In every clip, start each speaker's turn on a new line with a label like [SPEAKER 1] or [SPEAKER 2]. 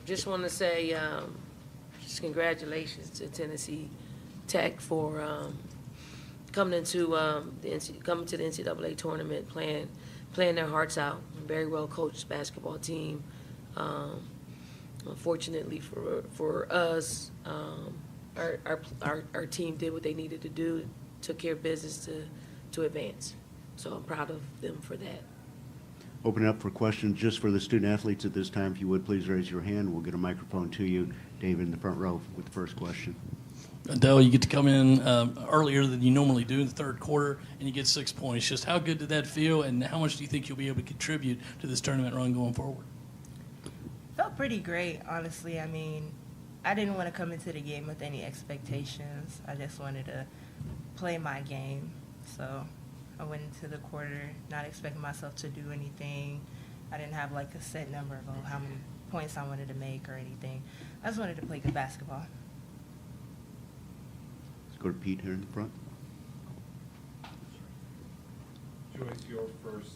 [SPEAKER 1] Just want to say just congratulations to Tennessee Tech for coming to the NCAA tournament, playing their hearts out. Very well coached basketball team. Unfortunately for us, our team did what they needed to do, took care of business to advance. So I'm proud of them for that.
[SPEAKER 2] Open it up for questions just for the student athletes at this time. If you would, please raise your hand. We'll get a microphone to you. David in the front row with the first question.
[SPEAKER 3] Adhel, you get to come in earlier than you normally do in the third quarter, and you get 6 points. Just how good did that feel, and how much do you think you'll be able to contribute to this tournament run going forward?
[SPEAKER 4] Felt pretty great, honestly. I mean, I didn't want to come into the game with any expectations. I just wanted to play my game. So I went into the quarter not expecting myself to do anything. I didn't have like a set number of how many points I wanted to make or anything. I just wanted to play good basketball.
[SPEAKER 2] Let's go to Pete here in the front.
[SPEAKER 5] Joyce, your first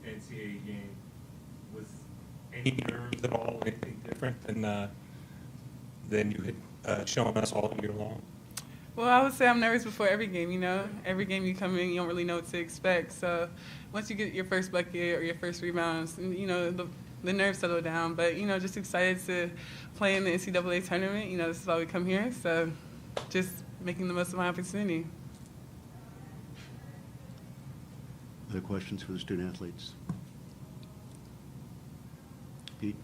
[SPEAKER 5] NCAA game, was any nerves at all, anything different than you had shown us all year long?
[SPEAKER 6] Well, I would say I'm nervous before every game, you know. Every game you come in, you don't really know what to expect. So once you get your first bucket or your first rebounds, you know, the nerves settle down. But, you know, just excited to play in the NCAA tournament. You know, this is why we come here. So just making the most of my opportunity.
[SPEAKER 2] Other questions for the student athletes? Pete?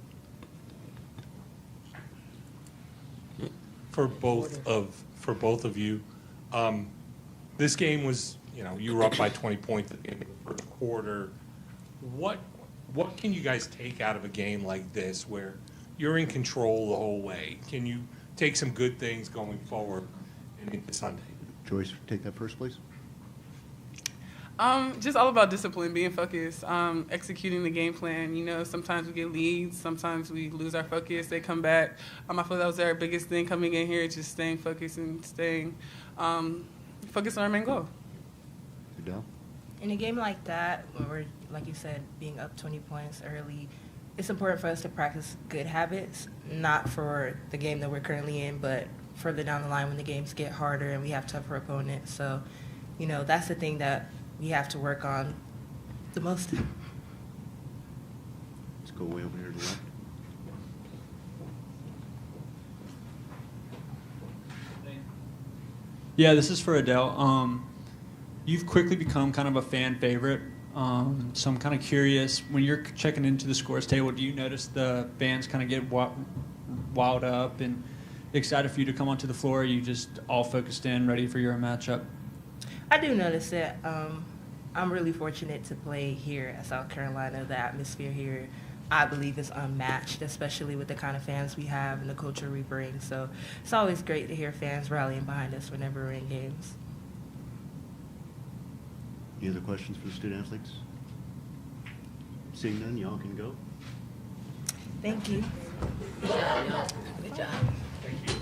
[SPEAKER 5] For both of you, this game was, you know, you were up by 20 points at the end of the first quarter. What can you guys take out of a game like this where you're in control the whole way? Can you take some good things going forward and into Sunday?
[SPEAKER 2] Joyce, take that first, please.
[SPEAKER 6] Just all about discipline, being focused, executing the game plan. You know, sometimes we get leads, sometimes we lose our focus, they come back. I feel that was our biggest thing coming in here, just staying focused and staying focused on our main goal.
[SPEAKER 2] Adhel?
[SPEAKER 4] In a game like that, where we're, like you said, being up 20 points early, it's important for us to practice good habits, not for the game that we're currently in, but further down the line when the games get harder and we have tougher opponents. So, you know, that's the thing that we have to work on the most.
[SPEAKER 2] Let's go way over here to the left.
[SPEAKER 7] Yeah, this is for Adhel. You've quickly become kind of a fan favorite. So I'm kind of curious, when you're checking into the scores table, do you notice the fans kind of get wild up and excited for you to come onto the floor? Or are you just all focused in, ready for your matchup?
[SPEAKER 4] I do notice it. I'm really fortunate to play here at South Carolina. The atmosphere here, I believe, is unmatched, especially with the kind of fans we have and the culture we bring. So it's always great to hear fans rallying behind us whenever we're in games.
[SPEAKER 2] Any other questions for the student athletes? Seeing none, y'all can go.
[SPEAKER 4] Thank you.
[SPEAKER 1] Good job, y'all. Good job.
[SPEAKER 5] Thank you.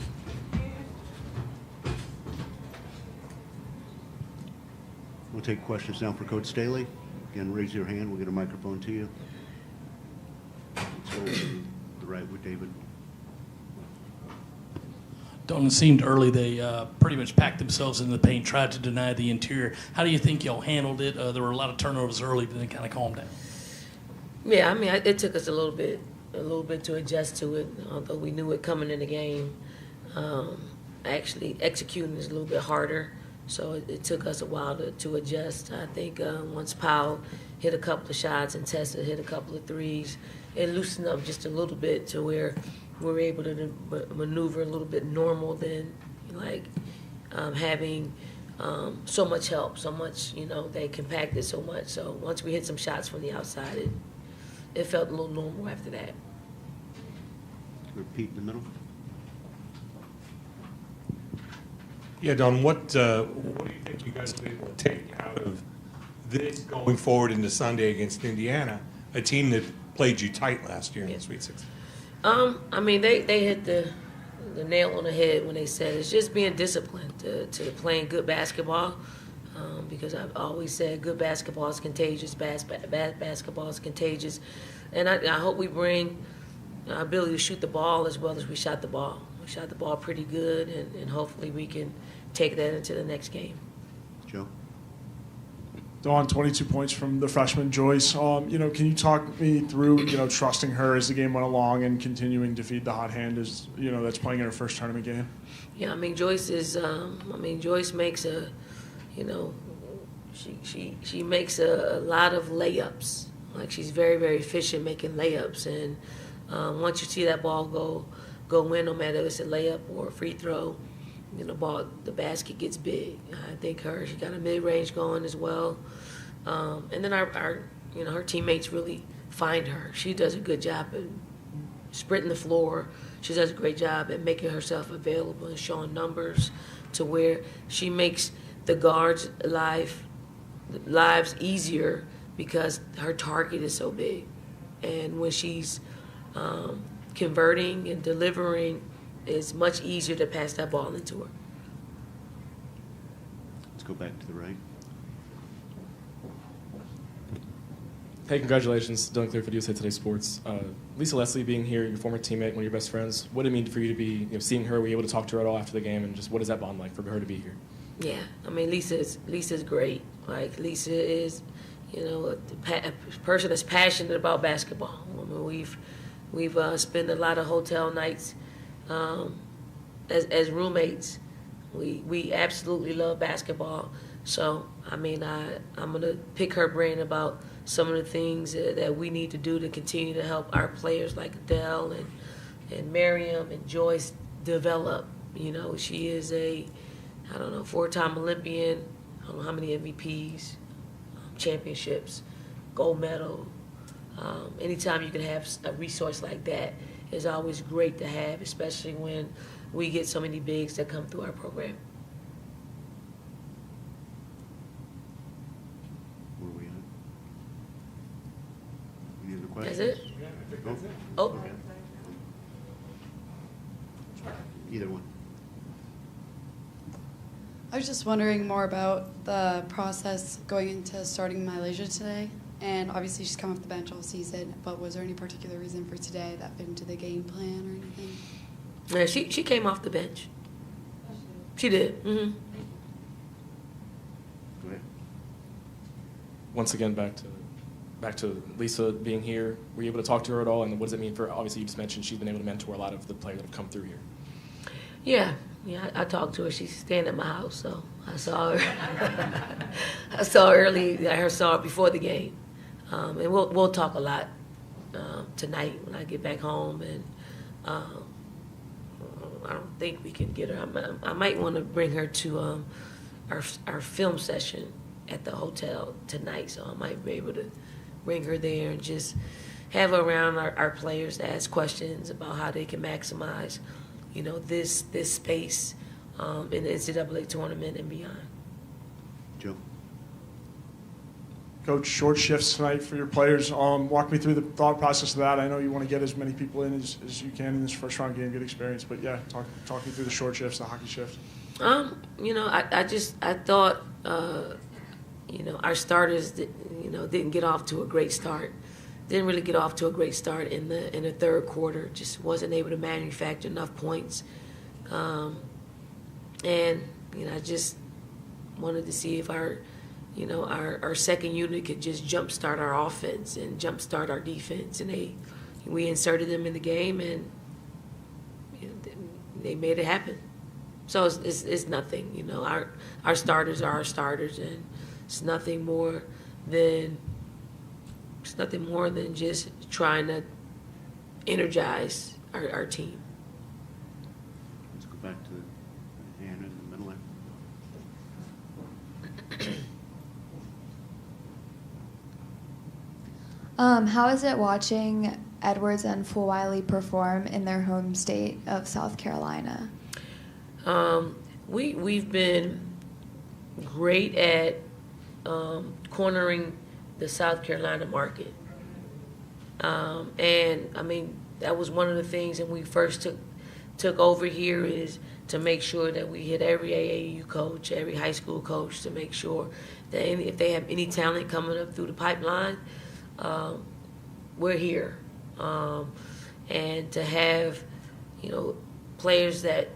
[SPEAKER 2] We'll take questions now for Coach Staley. Again, raise your hand. We'll get a microphone to you. Let's go to the right with David.
[SPEAKER 3] Don, it seemed early they pretty much packed themselves into the paint, tried to deny the interior. How do you think y'all handled it? There were a lot of turnovers early, but then kind of calmed down.
[SPEAKER 1] Yeah, I mean, it took us a little bit to adjust to it, although we knew it coming in the game. Actually, executing is a little bit harder, so it took us a while to adjust. I think once Powell hit a couple of shots and Tessa hit a couple of threes, it loosened up just a little bit to where we were able to maneuver a little bit normal than like having so much help, so much, you know, they compacted so much. So once we hit some shots from the outside, it felt a little normal after that.
[SPEAKER 2] Repeat in the middle.
[SPEAKER 5] Yeah, Don, what do you think you guys will be able to take out of this going forward into Sunday against Indiana, a team that played you tight last year in the Sweet 16?
[SPEAKER 1] I mean, they hit the nail on the head when they said it's just being disciplined to playing good basketball, because I've always said good basketball is contagious, bad basketball is contagious, and I hope we bring our ability to shoot the ball as well as we shot the ball. We shot the ball pretty good, and hopefully we can take that into the next game.
[SPEAKER 2] Joe?
[SPEAKER 8] Dawn, 22 points from the freshman Joyce. Can you talk me through, trusting her as the game went along and continuing to feed the hot hand as, that's playing in her first tournament game?
[SPEAKER 1] Yeah, Joyce is. Joyce makes she makes a lot of layups. Like, she's very, very efficient making layups, and once you see that ball go in, no matter if it's a layup or a free throw, the basket gets big. I think she got a mid-range going as well, and then her teammates really find her. She does a good job at sprinting the floor. She does a great job at making herself available and showing numbers to where she makes the guards' lives easier because her target is so big. And when she's converting and delivering, it's much easier to pass that ball into her.
[SPEAKER 2] Let's go back to the right.
[SPEAKER 9] Hey, congratulations. Dylan Clear for USA Today Sports. Lisa Leslie being here, your former teammate, one of your best friends, what did it mean for you to be, seeing her, were you able to talk to her at all after the game, and just what is that bond like for her to be here?
[SPEAKER 1] Yeah, Lisa's great. Like, Lisa is, a person that's passionate about basketball. We've spent a lot of hotel nights as roommates. We absolutely love basketball. So, I'm going to pick her brain about some of the things that we need to do to continue to help our players like Adhel and Miriam and Joyce develop. She is a, 4-time Olympian, I don't know how many MVPs, championships, gold medal. Anytime you can have a resource like that is always great to have, especially when we get so many bigs that come through our program.
[SPEAKER 2] Where are we at? Any other questions?
[SPEAKER 1] That's it?
[SPEAKER 5] Yeah, I think that's it.
[SPEAKER 1] Oh,
[SPEAKER 2] Okay. Either one.
[SPEAKER 10] I was just wondering more about the process going into starting Malaysia today. And obviously she's come off the bench all season, but was there any particular reason for today that fit into the game plan or anything?
[SPEAKER 1] yeah, she came off the bench. She did. Mm-hmm.
[SPEAKER 2] Go ahead.
[SPEAKER 9] Once again, back to Lisa being here, were you able to talk to her at all, and what does it mean for, obviously you just mentioned she's been able to mentor a lot of the players that have come through here?
[SPEAKER 1] Yeah, I talked to her. She's staying at my house, so I saw her. I saw her early. I saw her before the game, and we'll talk a lot tonight when I get back home. And I don't think we can get her. I might want to bring her to our film session at the hotel tonight, so I might be able to bring her there and just have her around our players to ask questions about how they can maximize, this space in the NCAA tournament and beyond.
[SPEAKER 2] Joe?
[SPEAKER 8] Coach, short shifts tonight for your players. Walk me through the thought process of that. I know you want to get as many people in as you can in this first round game, good experience. But yeah, talk me through the short shifts, the hockey shift.
[SPEAKER 1] I thought, our starters, didn't get off to a great start. Didn't really get off to a great start in the third quarter. Just wasn't able to manufacture enough points. And I just wanted to see if our second unit could just jumpstart our offense and jumpstart our defense. And we inserted them in the game, and they made it happen. So it's nothing. Our starters are our starters, and it's nothing more than just trying to energize our team.
[SPEAKER 2] Let's go back to Anna in the middle there.
[SPEAKER 11] How is it watching Edwards and Fulwiley perform in their home state of South Carolina?
[SPEAKER 1] We've been great at cornering the South Carolina market. And that was one of the things when we first took over here, is to make sure that we hit every AAU coach, every high school coach, to make sure that if they have any talent coming up through the pipeline, we're here. and to have, players that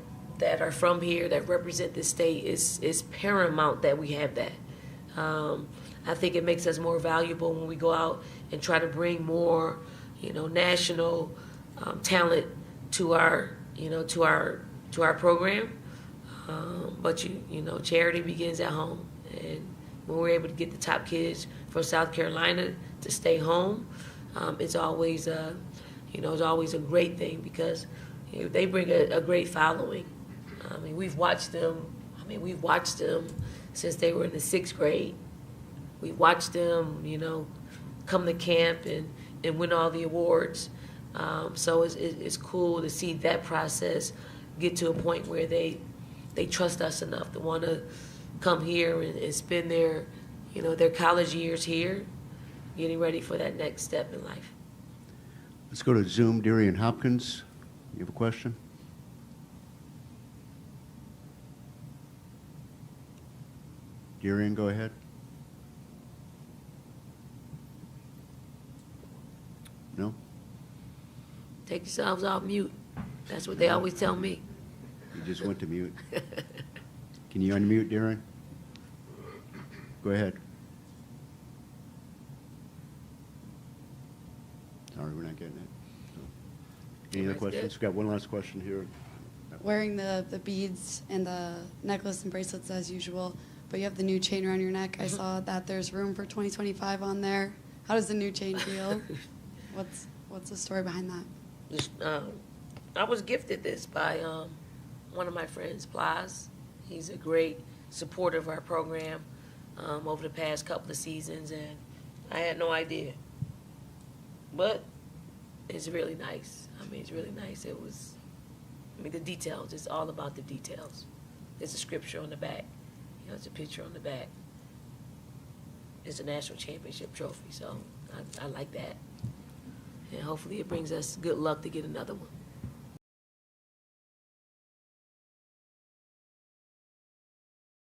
[SPEAKER 1] are from here that represent this state is paramount that we have that. I think it makes us more valuable when we go out and try to bring more, national talent to our program. But charity begins at home, and when we're able to get the top kids from South Carolina to stay home, it's always a great thing because they bring a great following. We've watched them since they were in the 6th grade. We've watched them, come to camp and win all the awards. So it's cool to see that process get to a point where they trust us enough to want to come here and spend their college years here, getting ready for that next step in life.
[SPEAKER 2] Let's go to Zoom. Darian Hopkins, you have a question? Darian, go ahead. No?
[SPEAKER 1] Take yourselves off mute. That's what they always tell me.
[SPEAKER 2] You just went to mute. Can you unmute, Darren? Go ahead. Sorry, we're not getting it. Any other questions? We've got one last question here.
[SPEAKER 10] Wearing the beads and the necklace and bracelets as usual, but you have the new chain around your neck. I saw that there's room for 2025 on there. How does the new chain feel? What's the story behind that?
[SPEAKER 1] I was gifted this by one of my friends, Plaz. He's a great supporter of our program over the past couple of seasons, and I had no idea. But it's really nice. It's really nice. The details, it's all about the details. There's a scripture on the back. It's a picture on the back. It's a national championship trophy, so I like that. And hopefully it brings us good luck to get another one.